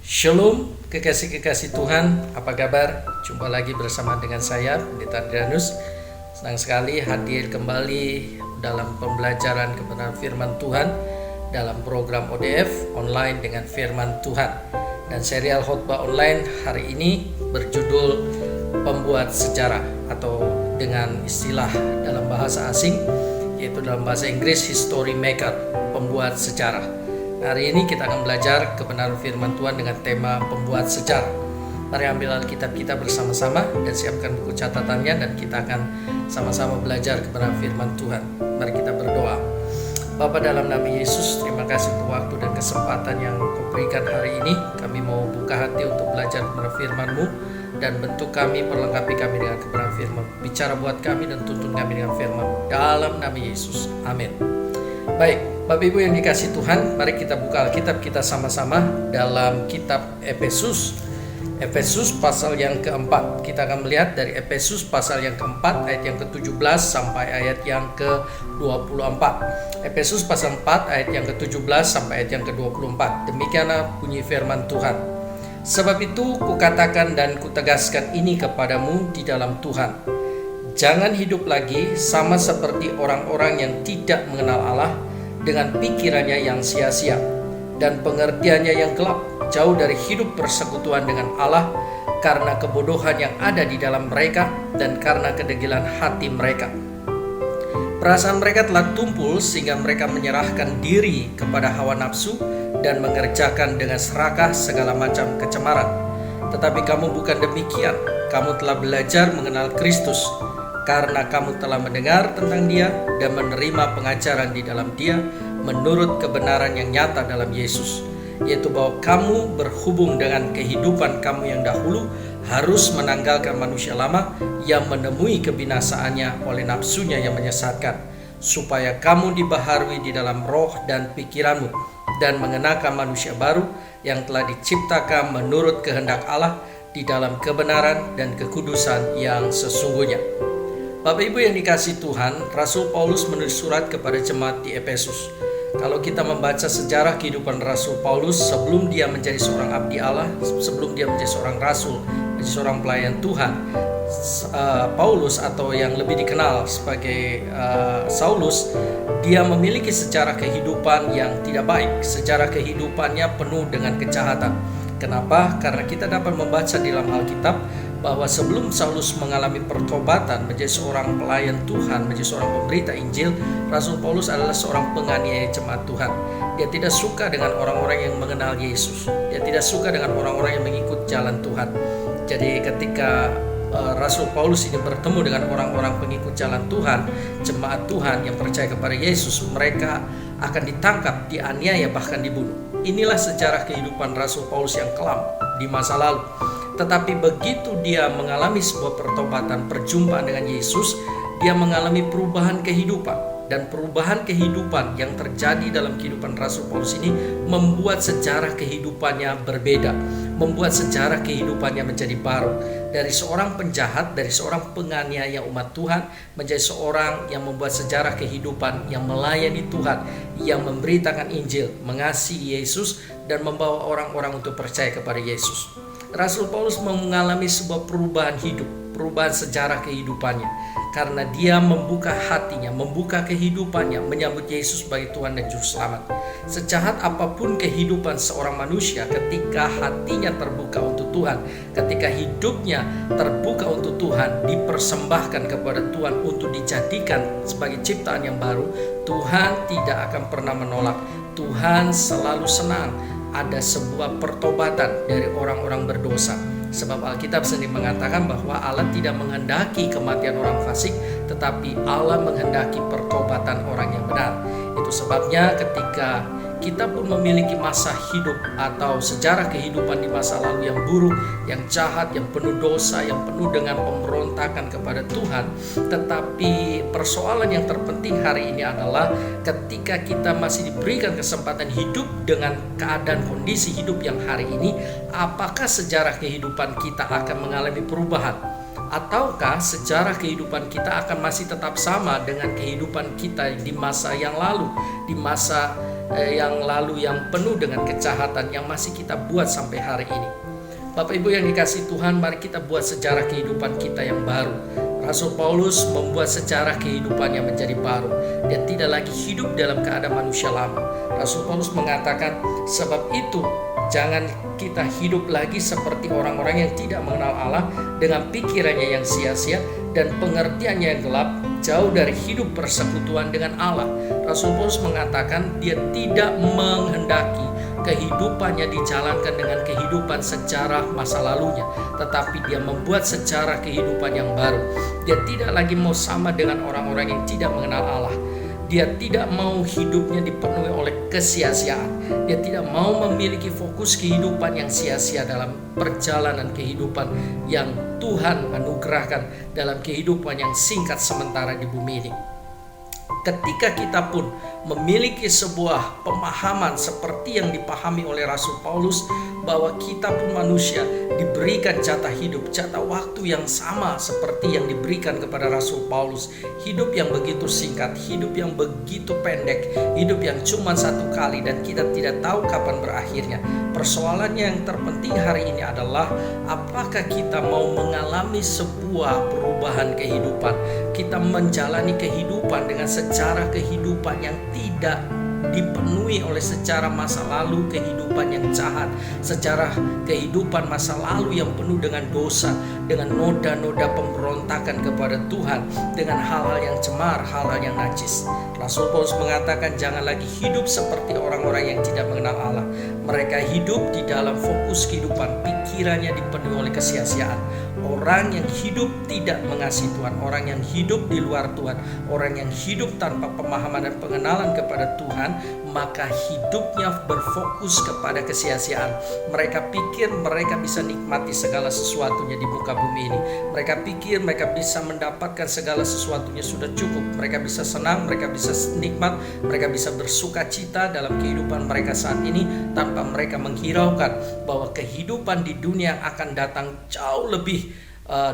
Shalom, kekasih-kekasih Tuhan, apa kabar? Jumpa lagi bersama dengan saya, Pendeta Adrianus. Senang sekali hadir kembali dalam pembelajaran kebenaran firman Tuhan dalam program ODF online dengan firman Tuhan. Dan serial khotbah online hari ini berjudul Pembuat Sejarah, atau dengan istilah dalam bahasa asing, yaitu dalam bahasa Inggris History Maker, pembuat sejarah. Hari ini kita akan belajar kebenaran firman Tuhan dengan tema pembuat sejarah. Mari ambil Alkitab kita bersama-sama dan siapkan buku catatannya, dan kita akan sama-sama belajar kebenaran firman Tuhan. Mari kita berdoa. Bapa, dalam nama Yesus, terima kasih untuk waktu dan kesempatan yang Kau berikan hari ini. Kami mau buka hati untuk belajar kebenaran firman-Mu, dan bentuk kami, perlengkapi kami dengan kebenaran firman. Bicara buat kami dan tuntun kami dengan firman. Dalam nama Yesus, amin. Baik, Bapak Ibu yang dikasih Tuhan, mari kita buka Alkitab kita sama-sama dalam kitab Efesus. Efesus pasal yang keempat. Kita akan melihat dari Efesus pasal yang keempat ayat yang ke-17 sampai ayat yang ke-24. Efesus pasal 4 ayat yang ke-17 sampai ayat yang ke-24. Demikianlah bunyi firman Tuhan. Sebab itu kukatakan dan kutegaskan ini kepadamu di dalam Tuhan. Jangan hidup lagi sama seperti orang-orang yang tidak mengenal Allah, dengan pikirannya yang sia-sia dan pengertiannya yang gelap, jauh dari hidup persekutuan dengan Allah, karena kebodohan yang ada di dalam mereka dan karena kedegilan hati mereka. Perasaan mereka telah tumpul sehingga mereka menyerahkan diri kepada hawa nafsu dan mengerjakan dengan serakah segala macam kecemaran. Tetapi kamu bukan demikian. Kamu telah belajar mengenal Kristus, karena kamu telah mendengar tentang Dia dan menerima pengajaran di dalam Dia menurut kebenaran yang nyata dalam Yesus, yaitu bahwa kamu berhubung dengan kehidupan kamu yang dahulu harus menanggalkan manusia lama yang menemui kebinasaannya oleh nafsunya yang menyesatkan, supaya kamu dibaharui di dalam roh dan pikiranmu, dan mengenakan manusia baru yang telah diciptakan menurut kehendak Allah di dalam kebenaran dan kekudusan yang sesungguhnya. Bapak Ibu yang dikasih Tuhan, Rasul Paulus menulis surat kepada jemaat di Efesus. Kalau kita membaca sejarah kehidupan Rasul Paulus sebelum dia menjadi seorang abdi Allah, sebelum dia menjadi seorang rasul, menjadi seorang pelayan Tuhan, Paulus atau yang lebih dikenal sebagai Saulus, dia memiliki sejarah kehidupan yang tidak baik. Sejarah kehidupannya penuh dengan kejahatan. Kenapa? Karena kita dapat membaca di dalam Alkitab bahwa sebelum Saulus mengalami pertobatan menjadi seorang pelayan Tuhan, menjadi seorang pemberita Injil, Rasul Paulus adalah seorang penganiaya jemaat Tuhan. Dia tidak suka dengan orang-orang yang mengenal Yesus. Dia tidak suka dengan orang-orang yang mengikut jalan Tuhan. Jadi ketika Rasul Paulus ini bertemu dengan orang-orang pengikut jalan Tuhan, jemaat Tuhan yang percaya kepada Yesus, mereka akan ditangkap, dianiaya, bahkan dibunuh. Inilah sejarah kehidupan Rasul Paulus yang kelam di masa lalu. Tetapi begitu dia mengalami sebuah pertobatan, perjumpaan dengan Yesus, dia mengalami perubahan kehidupan. Dan perubahan kehidupan yang terjadi dalam kehidupan Rasul Paulus ini membuat sejarah kehidupannya berbeda, membuat sejarah kehidupannya menjadi baru. Dari seorang penjahat, dari seorang penganiaya umat Tuhan, menjadi seorang yang membuat sejarah kehidupan, yang melayani Tuhan, yang memberitakan Injil, mengasihi Yesus, dan membawa orang-orang untuk percaya kepada Yesus. Rasul Paulus mengalami sebuah perubahan hidup, perubahan sejarah kehidupannya, karena dia membuka hatinya, membuka kehidupannya, menyambut Yesus sebagai Tuhan dan Juru Selamat. Sejahat apapun kehidupan seorang manusia, ketika hatinya terbuka untuk Tuhan, ketika hidupnya terbuka untuk Tuhan, dipersembahkan kepada Tuhan untuk dijadikan sebagai ciptaan yang baru, Tuhan tidak akan pernah menolak. Tuhan selalu senang ada sebuah pertobatan dari orang-orang berdosa. Sebab Alkitab sendiri mengatakan bahwa Allah tidak menghendaki kematian orang fasik, tetapi Allah menghendaki pertobatan orang yang benar. Itu sebabnya ketika kita pun memiliki masa hidup atau sejarah kehidupan di masa lalu yang buruk, yang jahat, yang penuh dosa, yang penuh dengan pemberontakan kepada Tuhan. Tetapi persoalan yang terpenting hari ini adalah ketika kita masih diberikan kesempatan hidup dengan keadaan kondisi hidup yang hari ini, apakah sejarah kehidupan kita akan mengalami perubahan? Ataukah sejarah kehidupan kita akan masih tetap sama dengan kehidupan kita di masa yang lalu, di masa yang lalu yang penuh dengan kejahatan yang masih kita buat sampai hari ini. Bapak Ibu yang dikasihi Tuhan, mari kita buat sejarah kehidupan kita yang baru. Rasul Paulus membuat sejarah kehidupannya menjadi baru. Dia tidak lagi hidup dalam keadaan manusia lama. Rasul Paulus mengatakan, sebab itu jangan kita hidup lagi seperti orang-orang yang tidak mengenal Allah dengan pikirannya yang sia-sia dan pengertiannya yang gelap, jauh dari hidup persekutuan dengan Allah. Rasul Paulus mengatakan dia tidak menghendaki kehidupannya dijalankan dengan kehidupan sejarah masa lalunya, tetapi dia membuat sejarah kehidupan yang baru. Dia tidak lagi mau sama dengan orang-orang yang tidak mengenal Allah. Dia tidak mau hidupnya dipenuhi oleh kesia-siaan. Dia tidak mau memiliki fokus kehidupan yang sia-sia dalam perjalanan kehidupan yang Tuhan anugerahkan dalam kehidupan yang singkat sementara di bumi ini. Ketika kita pun memiliki sebuah pemahaman seperti yang dipahami oleh Rasul Paulus, bahwa kita pun manusia diberikan jatah hidup, jatah waktu yang sama seperti yang diberikan kepada Rasul Paulus. Hidup yang begitu singkat, hidup yang begitu pendek, hidup yang cuma satu kali dan kita tidak tahu kapan berakhirnya. Persoalannya yang terpenting hari ini adalah apakah kita mau mengalami sebuah perubahan kehidupan. Kita menjalani kehidupan dengan sejarah kehidupan yang tidak dipenuhi oleh sejarah masa lalu kehidupan yang jahat, sejarah kehidupan masa lalu yang penuh dengan dosa, dengan noda-noda pemberontakan kepada Tuhan, dengan hal-hal yang cemar, hal-hal yang najis. Rasul Paulus mengatakan jangan lagi hidup seperti orang-orang yang tidak mengenal Allah. Mereka hidup di dalam fokus kehidupan, pikirannya dipenuhi oleh kesia-siaan. Orang yang hidup tidak mengasihi Tuhan, orang yang hidup di luar Tuhan, orang yang hidup tanpa pemahaman dan pengenalan kepada Tuhan, maka hidupnya berfokus kepada kesia-siaan. Mereka pikir mereka bisa nikmati segala sesuatunya di muka bumi ini. Mereka pikir mereka bisa mendapatkan segala sesuatunya sudah cukup. Mereka bisa senang, mereka bisa nikmat, mereka bisa bersuka cita dalam kehidupan mereka saat ini tanpa mereka menghiraukan bahwa kehidupan di dunia akan datang jauh lebih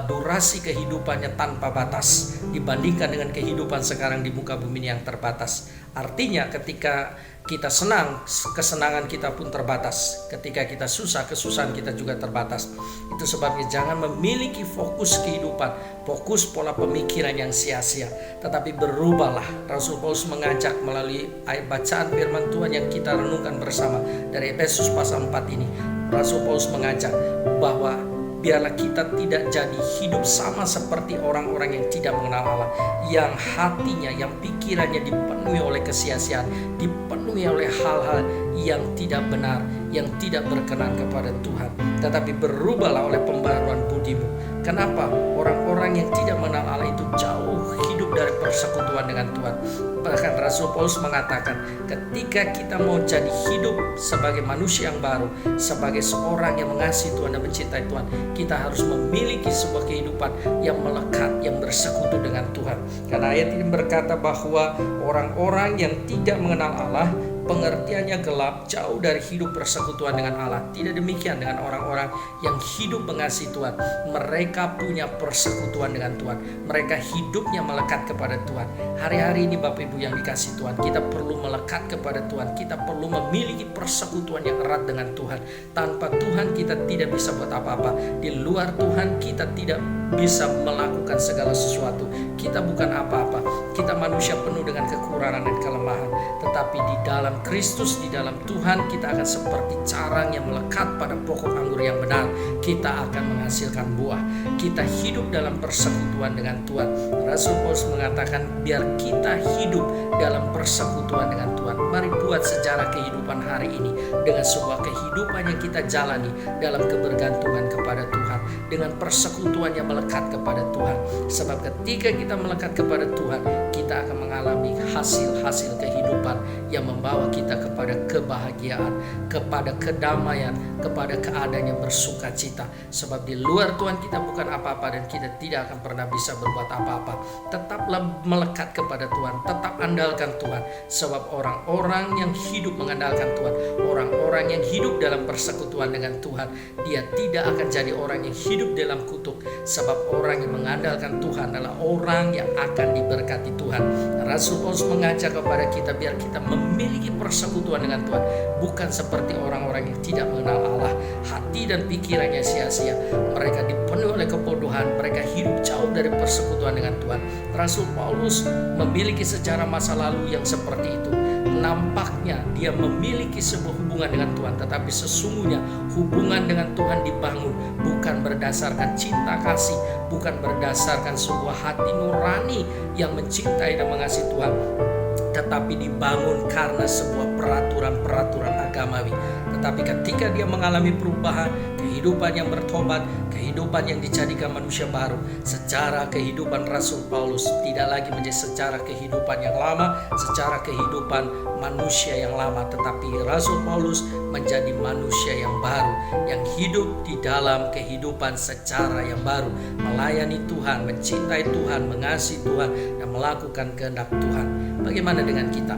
durasi kehidupannya tanpa batas dibandingkan dengan kehidupan sekarang di muka bumi ini yang terbatas. Artinya ketika kita senang, kesenangan kita pun terbatas. Ketika kita susah, kesusahan kita juga terbatas. Itu sebabnya jangan memiliki fokus kehidupan, fokus pola pemikiran yang sia-sia, tetapi berubahlah. Rasul Paulus mengajak melalui ayat bacaan firman Tuhan yang kita renungkan bersama dari Efesus pasal 4 ini. Rasul Paulus mengajak bahwa biarlah kita tidak jadi hidup sama seperti orang-orang yang tidak mengenal Allah, yang hatinya, yang pikirannya dipenuhi oleh kesia-siaan, dipenuhi oleh hal-hal yang tidak benar, yang tidak berkenan kepada Tuhan. Tetapi berubahlah oleh pembaharuan budimu. Kenapa? Orang-orang yang tidak mengenal Allah itu jauh hidup dari persekutuan dengan Tuhan. Bahkan Rasul Paulus mengatakan, ketika kita mau jadi hidup sebagai manusia yang baru, sebagai seorang yang mengasihi Tuhan dan mencintai Tuhan, kita harus memiliki sebuah kehidupan yang melekat, yang bersekutu dengan Tuhan. Karena ayat ini berkata bahwa orang-orang yang tidak mengenal Allah, pengertiannya gelap, jauh dari hidup persekutuan dengan Allah. Tidak demikian dengan orang-orang yang hidup mengasihi Tuhan. Mereka punya persekutuan dengan Tuhan. Mereka hidupnya melekat kepada Tuhan. Hari-hari ini Bapak Ibu yang dikasihi Tuhan, kita perlu melekat kepada Tuhan. Kita perlu memiliki persekutuan yang erat dengan Tuhan. Tanpa Tuhan kita tidak bisa buat apa-apa. Di luar Tuhan kita tidak bisa melakukan segala sesuatu. Kita bukan apa-apa. Kita manusia penuh dengan kekurangan dan kelemahan. Tetapi di dalam Kristus, di dalam Tuhan, kita akan seperti carang yang melekat pada pokok anggur yang benar. Kita akan menghasilkan buah. Kita hidup dalam persekutuan dengan Tuhan. Rasul Paulus mengatakan biar kita hidup dalam persekutuan dengan Tuhan. Mari buat sejarah kehidupan hari ini dengan sebuah kehidupan yang kita jalani dalam kebergantungan kepada Tuhan, dengan persekutuan yang melekat kepada Tuhan. Sebab ketika kita melekat kepada Tuhan, kita akan mengalami hasil-hasil kehidupan yang membawa kita kepada kebahagiaan, kepada kedamaian, kepada keadaan yang bersuka cita. Sebab di luar Tuhan kita bukan apa-apa dan kita tidak akan pernah bisa berbuat apa-apa. Tetaplah melekat kepada Tuhan, tetap Anda mengandalkan Tuhan. Sebab orang-orang yang hidup mengandalkan Tuhan, orang-orang yang hidup dalam persekutuan dengan Tuhan, dia tidak akan jadi orang yang hidup dalam kutuk. Sebab orang yang mengandalkan Tuhan adalah orang yang akan diberkati Tuhan. Rasul Paulus mengajak kepada kita biar kita memiliki persekutuan dengan Tuhan, bukan seperti orang-orang yang tidak mengenal Allah. Hati dan pikirannya sia-sia, mereka dipenuhi oleh kebodohan, mereka hidup jauh dari persekutuan dengan Tuhan. Rasul Paulus memiliki sejarah masa lalu yang seperti itu. Nampaknya dia memiliki sebuah hubungan dengan Tuhan, tetapi sesungguhnya hubungan dengan Tuhan dibangun bukan berdasarkan cinta kasih, bukan berdasarkan sebuah hati nurani yang mencintai dan mengasihi Tuhan, tetapi dibangun karena sebuah peraturan-peraturan agamawi. Tetapi ketika dia mengalami perubahan, kehidupan yang bertobat, kehidupan yang dijadikan manusia baru, secara kehidupan Rasul Paulus tidak lagi menjadi secara kehidupan yang lama, secara kehidupan manusia yang lama, tetapi Rasul Paulus menjadi manusia yang baru, yang hidup di dalam kehidupan secara yang baru, melayani Tuhan, mencintai Tuhan, mengasihi Tuhan, dan melakukan kehendak Tuhan. Bagaimana dengan kita?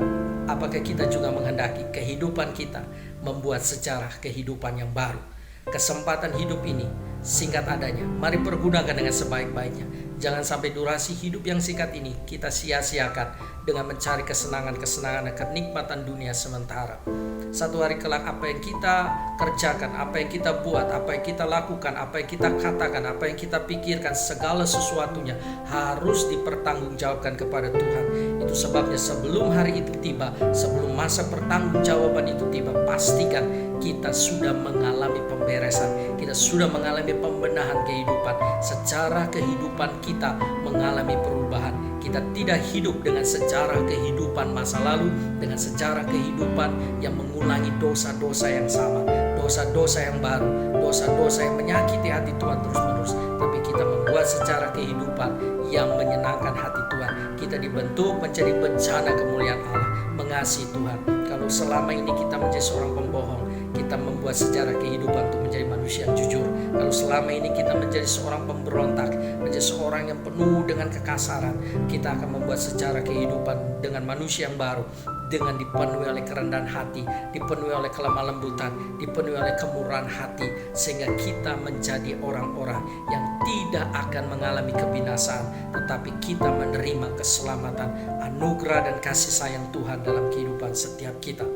Apakah kita juga menghendaki kehidupan kita membuat sejarah kehidupan yang baru? Kesempatan hidup ini singkat adanya, mari pergunakan dengan sebaik-baiknya. Jangan sampai durasi hidup yang singkat ini kita sia-siakan dengan mencari kesenangan-kesenangan dan kenikmatan dunia sementara. Satu hari kelak apa yang kita kerjakan, apa yang kita buat, apa yang kita lakukan, apa yang kita katakan, apa yang kita pikirkan, segala sesuatunya harus dipertanggungjawabkan kepada Tuhan. Itu sebabnya sebelum hari itu tiba, sebelum masa pertanggungjawaban itu tiba, pastikan kita sudah mengalami pemberesan, kita sudah mengalami pembenahan kehidupan. Secara kehidupan kita mengalami perubahan. Kita tidak hidup dengan sejarah kehidupan masa lalu, dengan sejarah kehidupan yang mengulangi dosa-dosa yang sama, dosa-dosa yang baru, dosa-dosa yang menyakiti hati Tuhan terus-menerus. Tapi kita membuat sejarah kehidupan yang menyenangkan hati Tuhan. Kita dibentuk menjadi bencana kemuliaan Allah, mengasihi Tuhan. Kalau selama ini kita menjadi seorang pembohong, kita membuat sejarah kehidupan untuk menjadi manusia yang jujur. Kalau selama ini kita menjadi seorang pemberontak, menjadi seorang yang penuh dengan kekasaran, kita akan membuat sejarah kehidupan dengan manusia yang baru, dengan dipenuhi oleh kerendahan hati, dipenuhi oleh kelemah lembutan, dipenuhi oleh kemurahan hati, sehingga kita menjadi orang-orang yang tidak akan mengalami kebinasaan, tetapi kita menerima keselamatan, anugerah dan kasih sayang Tuhan dalam kehidupan setiap kita.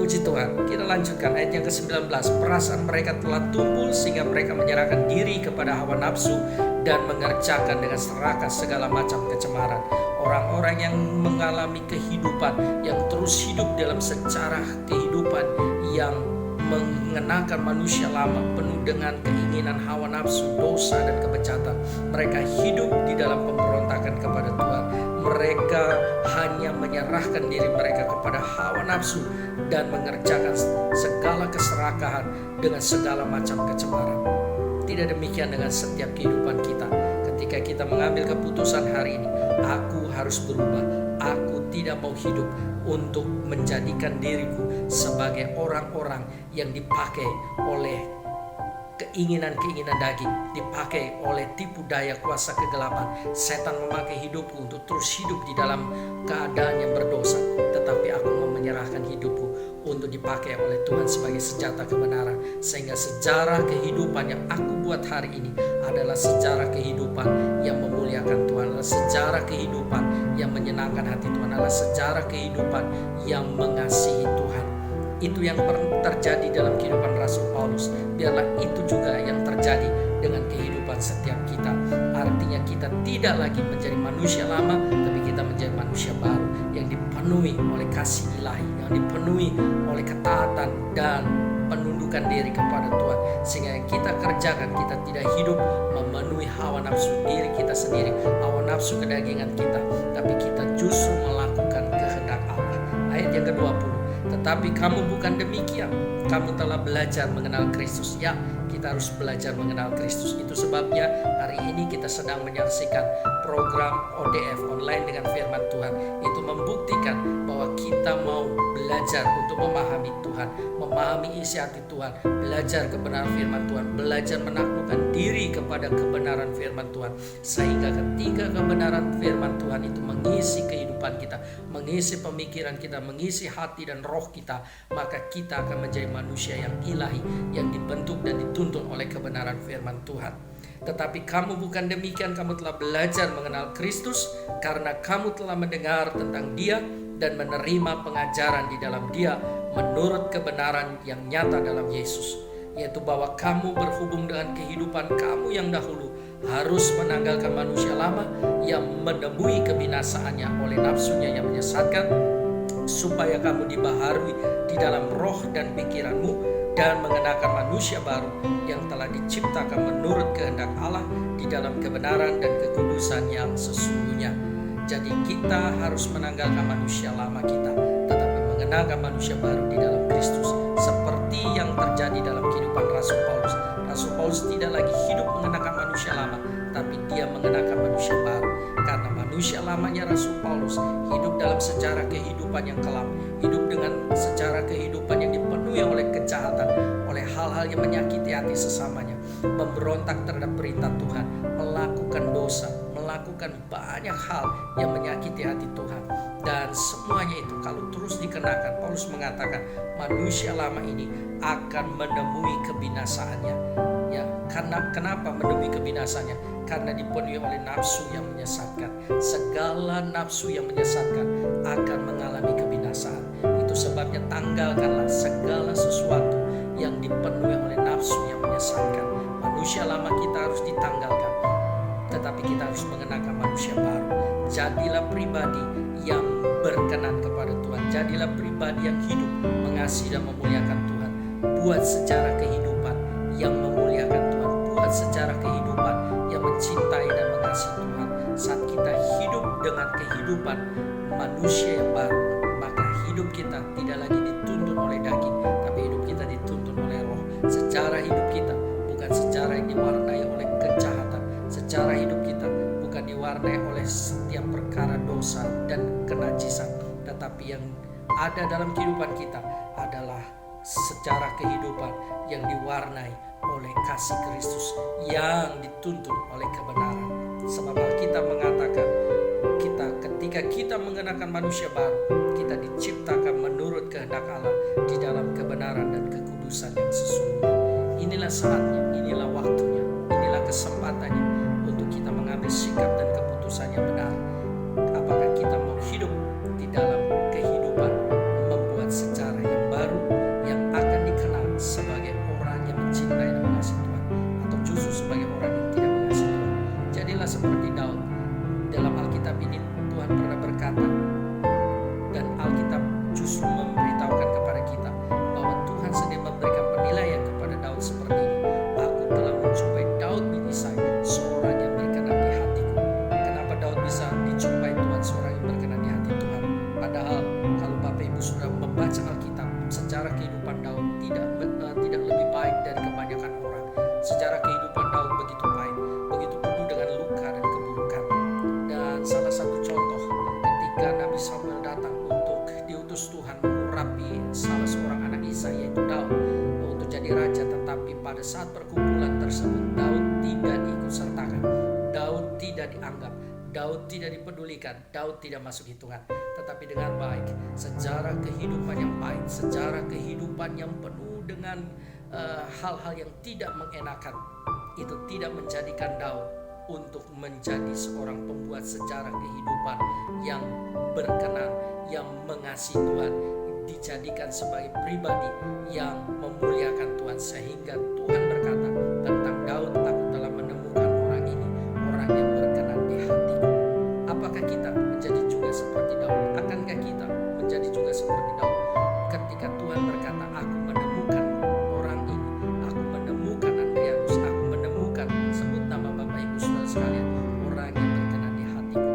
Puji Tuhan. Kita lanjutkan ayat yang ke-19. Perasaan mereka telah tumpul sehingga mereka menyerahkan diri kepada hawa nafsu dan mengerjakan dengan serakah segala macam kecemaran. Orang-orang yang mengalami kehidupan, yang terus hidup dalam sejarah kehidupan yang mengenakan manusia lama, penuh dengan keinginan hawa nafsu, dosa dan kebejatan. Mereka hidup di dalam pemberontakan kepada Tuhan. Mereka hanya menyerahkan diri mereka kepada hawa nafsu dan mengerjakan segala keserakahan dengan segala macam kecemaran. Tidak demikian dengan setiap kehidupan kita. Ketika kita mengambil keputusan hari ini, aku harus berubah. Aku tidak mau hidup untuk menjadikan diriku sebagai orang-orang yang dipakai oleh keinginan-keinginan daging, dipakai oleh tipu daya kuasa kegelapan. Setan memakai hidupku untuk terus hidup di dalam keadaan yang berdosa, tetapi aku mau menyerahkan hidupku untuk dipakai oleh Tuhan sebagai senjata kebenaran, sehingga sejarah kehidupan yang aku buat hari ini adalah sejarah kehidupan yang memuliakan Tuhan, adalah sejarah kehidupan yang menyenangkan hati Tuhan, adalah sejarah kehidupan yang mengasihi Tuhan. Itu yang terjadi dalam kehidupan Rasul Paulus. Biarlah itu juga yang terjadi dengan kehidupan setiap kita. Artinya kita tidak lagi menjadi manusia lama, tapi kita menjadi manusia baru yang dipenuhi oleh kasih ilahi, yang dipenuhi oleh ketaatan dan penundukan diri kepada Tuhan. Sehingga yang kita kerjakan, kita tidak hidup memenuhi hawa nafsu diri kita sendiri, hawa nafsu kedagingan kita, tapi kita justru melakukan kehendak Allah. Ayat yang ke-20. Tetapi kamu bukan demikian. Kamu telah belajar mengenal Kristus. Ya, kita harus belajar mengenal Kristus. Itu sebabnya hari ini kita sedang menyaksikan program ODF, online dengan firman Tuhan. Itu membuktikan bahwa kita mau belajar untuk memahami Tuhan, memahami isi hati Tuhan, belajar kebenaran firman Tuhan, belajar menaklukkan diri kepada kebenaran firman Tuhan. Sehingga ketika kebenaran firman Tuhan itu mengisi kehidupan kehidupan kita, mengisi pemikiran kita, mengisi hati dan roh kita, maka kita akan menjadi manusia yang ilahi, yang dibentuk dan dituntun oleh kebenaran firman Tuhan. Tetapi kamu bukan demikian, kamu telah belajar mengenal Kristus karena kamu telah mendengar tentang Dia dan menerima pengajaran di dalam Dia menurut kebenaran yang nyata dalam Yesus, yaitu bahwa kamu berhubung dengan kehidupan kamu yang dahulu harus menanggalkan manusia lama yang menemui kebinasaannya oleh nafsunya yang menyesatkan, supaya kamu dibaharui di dalam roh dan pikiranmu dan mengenakan manusia baru yang telah diciptakan menurut kehendak Allah di dalam kebenaran dan kekudusan yang sesungguhnya. Jadi kita harus menanggalkan manusia lama kita, tetapi mengenakan manusia baru di dalam Kristus, seperti yang terjadi dalam kehidupan Rasul Paulus. Rasul Paulus tidak lagi hidup mengenakan manusia lama, tapi dia mengenakan manusia baru. Karena manusia lamanya Rasul Paulus hidup dalam sejarah kehidupan yang kelam, hidup dengan sejarah kehidupan yang dipenuhi oleh kejahatan, oleh hal-hal yang menyakiti hati sesamanya, memberontak terhadap perintah Tuhan, melakukan dosa, melakukan banyak hal yang menyakiti hati Tuhan. Dan semuanya itu kalau terus dikenakan, Paulus mengatakan manusia lama ini akan menemui kebinasaannya. Ya, karena kenapa menemui kebinasaannya? Karena dipenuhi oleh nafsu yang menyesatkan. Segala nafsu yang menyesatkan akan mengalami kebinasaan. Itu sebabnya tanggalkanlah segala sesuatu yang dipenuhi oleh nafsu yang menyesatkan. Manusia lama kita harus ditanggalkan, tetapi kita harus mengenakan manusia baru. Jadilah pribadi yang berkenan kepada Tuhan. Jadilah pribadi yang hidup mengasihi dan memuliakan Tuhan. Buat sejarah kehidupan yang memuliakan Tuhan. Buat sejarah kehidupan yang mencintai dan mengasihi Tuhan. Saat kita hidup dengan kehidupan manusia yang baru, maka hidup kita tidak lagi dituntun oleh daging, tapi hidup kita dituntun oleh roh. Sejarah hidup kita bukan sejarah yang diwarnai oleh kejahatan. Sejarah hidup kita bukan diwarnai oleh setiap perkara dosa dan kenajisan, tetapi yang ada dalam kehidupan kita adalah sejarah kehidupan yang diwarnai oleh kasih Kristus yang dituntun oleh kebenaran. Sebab Alkitab mengatakan ketika kita mengenakan manusia baru, kita diciptakan menurut kehendak Allah di dalam kebenaran dan kekudusan yang sesungguhnya. Inilah saatnya, inilah waktunya, inilah kesempatannya untuk kita mengambil sikap dan keputusan yang benar. Apakah kita mau hidup di dalam kehidupan membuat sejarah yang baru yang akan dikenal sebagai orang yang mencintai dan mengasihi Tuhan, atau justru sebagai orang yang tidak mengasihi Tuhan? Jadilah seperti Daud. Dalam Alkitab ini Tuhan pernah berkata, dan Alkitab justru memberitahukan kepada kita bahwa Tuhan sendiri memberikan penilaian kepada Daud seperti ini. Aku telah menjumpai Daud bin Isai, seorang yang berkenan di hatiku. Kenapa Daud bisa dijumpai Tuhan seorang yang berkenan di hati Tuhan? Padahal kalau Bapak Ibu sudah membaca Alkitab, sejarah kehidupan Daud tidak lebih baik dari kebanyakan orang. Sejarah kehidupan Daud begitu baik, begitu penuh dengan luka dan keburukan. Dan salah satu contoh ketika Nabi Samuel datang untuk diutus Tuhan mengurapi salah seorang anak Isai, yaitu Daud, untuk jadi raja, tetapi pada saat perkumpulan tersebut Daud tidak diikut sertakan, Daud tidak dianggap, Daud tidak dipedulikan, Daud tidak masuk hitungan. Tetapi dengan baik, sejarah kehidupan yang baik, sejarah kehidupan yang penuh dengan hal-hal yang tidak mengenakan, itu tidak menjadikan Daud untuk menjadi seorang pembuat sejarah kehidupan yang berkenan, yang mengasihi Tuhan, dijadikan sebagai pribadi yang memuliakan Tuhan. Sehingga Tuhan berkata tentang Daud, aku telah menemukan orang ini, orang yang berkenan di hatiku. Apakah kita menjadi juga seperti Daud? Akankah kita menjadi juga seperti Daud? Ketika Tuhan berkata, aku menemukan orang ini, aku menemukan Andreas, aku menemukan, sebut nama Bapak Ibu Saudara sekalian, orang yang berkenan di hatiku.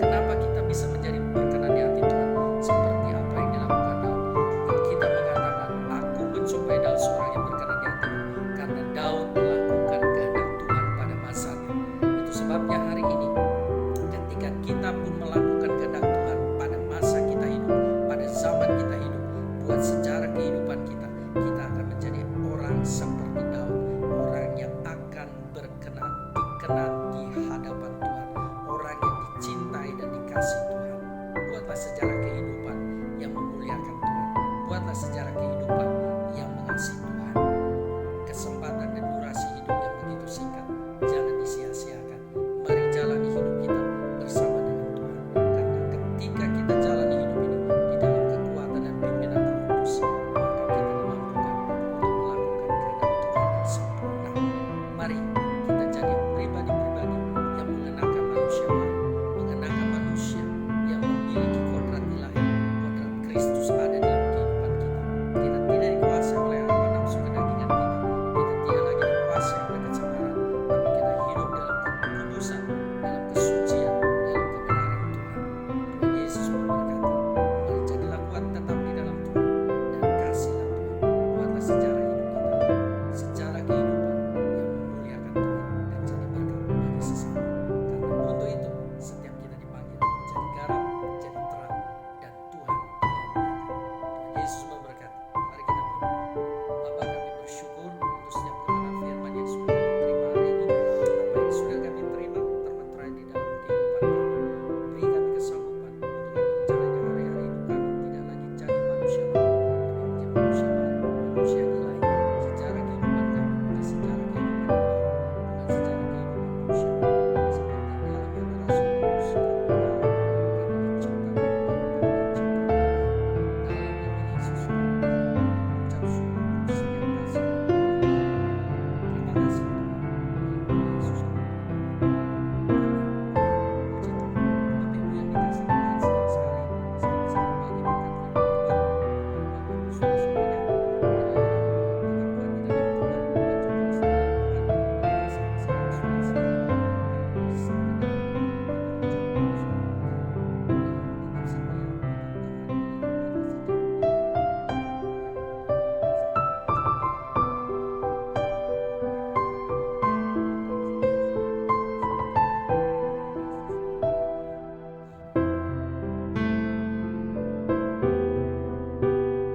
Kenapa kita bisa menjadi berkenan di hati Tuhan? Seperti apa yang dilakukan Daud. Kita mengatakan, aku menjumpai Daud seorang yang berkenan di hatiku, karena Daud melakukan kehendak Tuhan pada masanya. Itu sebabnya hari ini ketika kita pun melakukan kehendak Tuhan pada masa kita hidup, pada zaman kita hidup, buat sejarah kehidupan sejarah